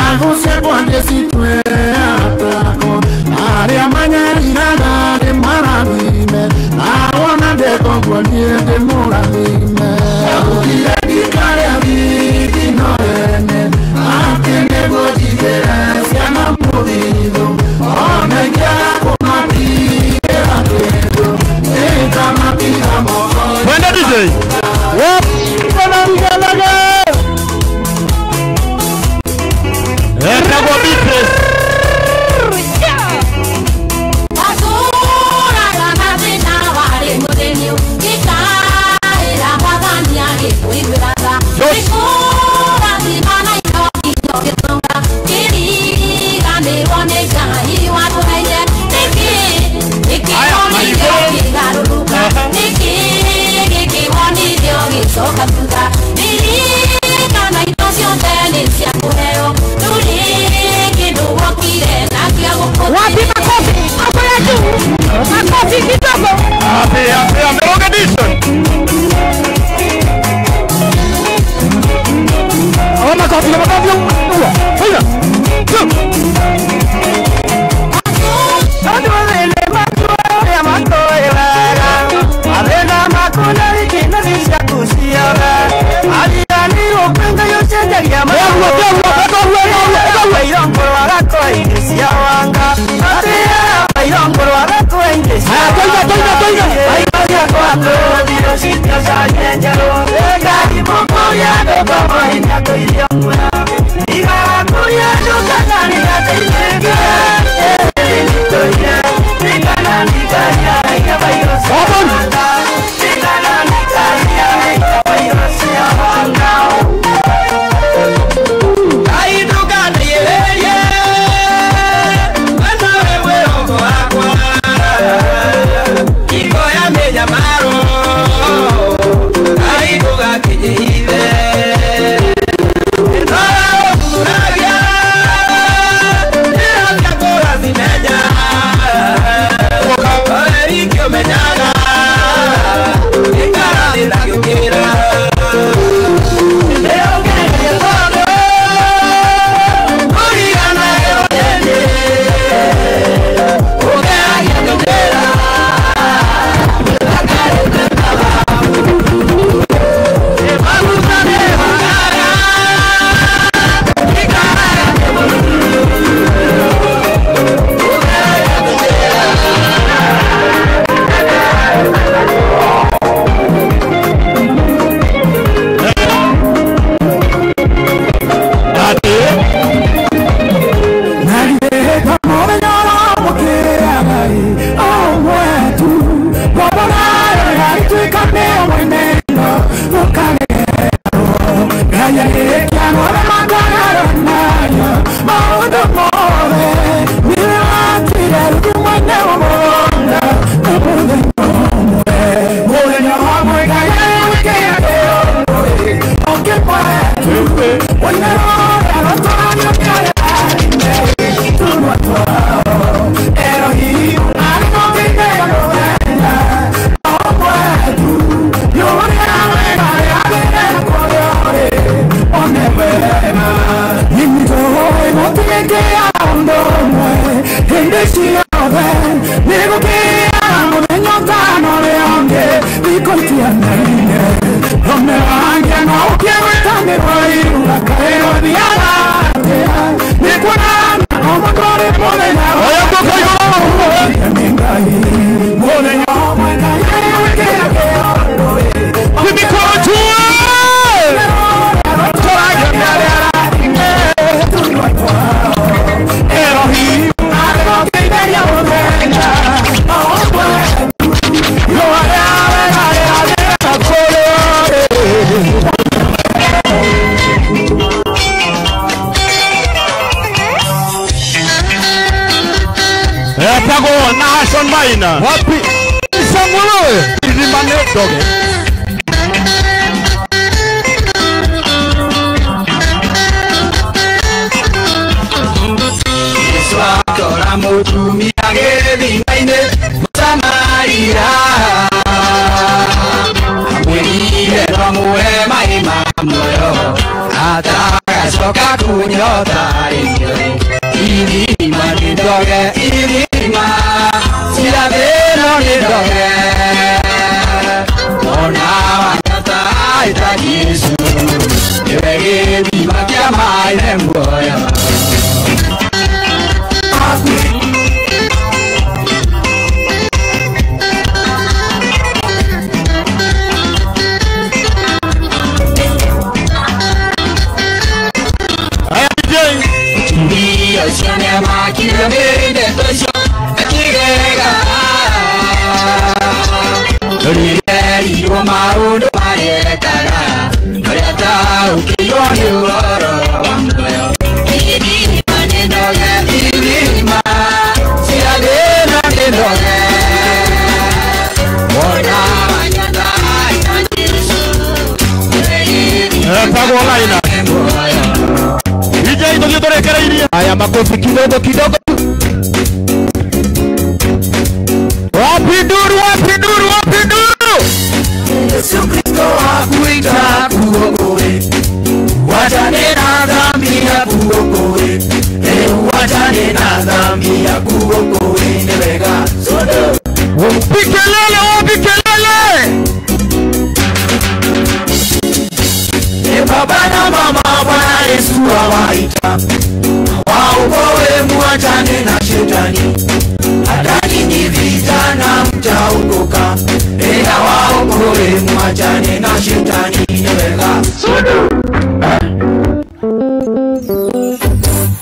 Hago se pone si tu ataco. Aria mañana de maravime. Awana de compañía de moravime. Abuela di cara vidi no ene. Anche ne vodi veranza ma movido. Ona ya como ti era credo. Esta mattina mo. Buena DJ. Wop. Wapi Sangulo di mana doge Swakora mutumi agedi maine Samaira Amwini hero muhe maima moyo Ataka soka kunya inyota irima nidoge irima sirabeno nidoge ona wanyota ita Yesu ewege biba kia maine mboya Haya, makofi kidogo kidogo. Wapi nduru, wapi nduru, wapi nduru? Yesu Kristo akuita kuokoe, wachane na dhambi ya kuokoe, wachane na dhambi ya kuokoe, newega sodo. Wapi kelele, wapi kelele? Baba na mama Bwana Yesu awaita, waokoe muachane na shetani, hata nyinyi vijana mtaokoka, waokoe muachane na shetani, newega sodo.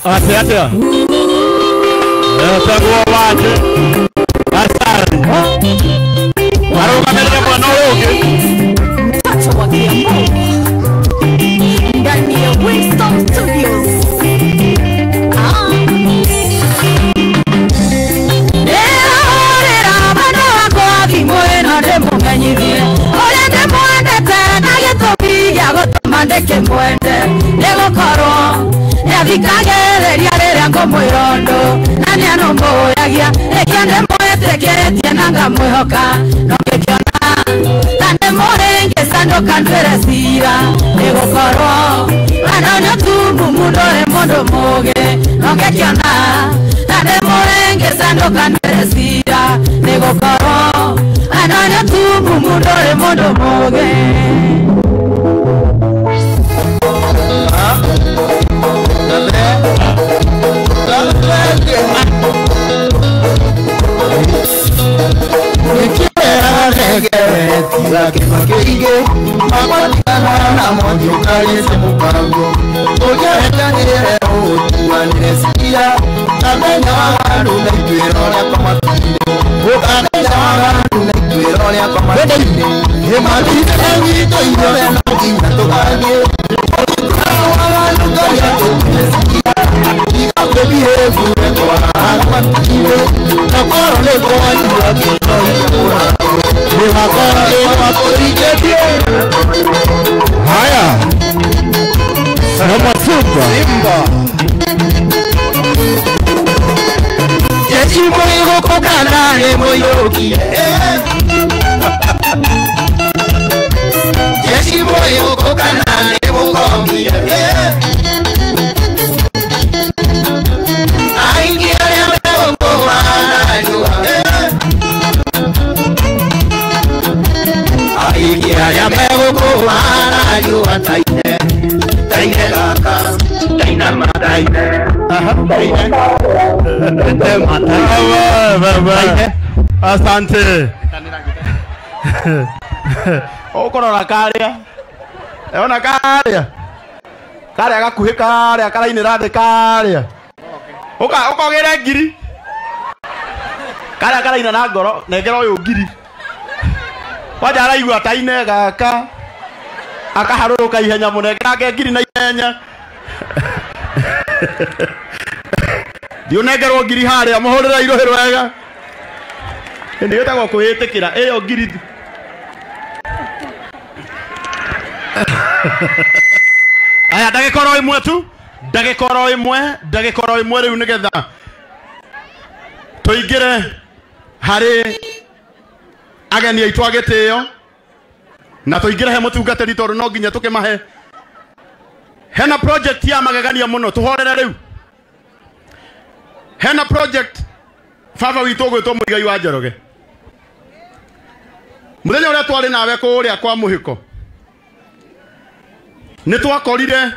Ate. Taguwa waje. Asari. Waruka mbele mwana woge. Tacho wa Kiambu ndani ya Winston Studios. Mandeke mwende lego karo ya vikage ya ngomo irondo nani anomboyagia ekiande moetekeretie nanga mwihoka nogekiona tande morenge sando kanfere sira lego karo anonyo tumbu mundore mondo moge nogekiona tande morenge sando kanfere sira lego karo anonyo tumbu mundore mondo moge. Haya. Sama Simba. Yesu moyo kokana ne moyoki. Yesu moyo kokana ne moyoki. Aingi ale mbongo anajua. Aingi ale mbongo anajua taine. Taine kaka. Taina mataine. Taine. Asante. Okorora karia. Eona karia. Karia gakuhi karia karainira thi karia. Ukogere ngiri. Karia karaina na ngoro nengera uyu ngiri. Waja araigua taine gaka. Akaharuruka ihenya munengera ngiri na ihenya. Dio negero ngiri haria muhurira irohero wega. Ndio etagwo kwitikira iyo ngiri. Aya ndagikoro imwe tu, ndagikoro imwe riu nigetha tuingire hari ageni aitu agitio na tuingire he mutungatiri tondu no nginya tukimahe hena project ya magegania muno tuhorera riu hena project baba witũ gwĩtwo Mũigai wa Njoroge mũthenya ũrĩa twarĩ nawe kũrĩa kwa mũhiko nĩ twakorire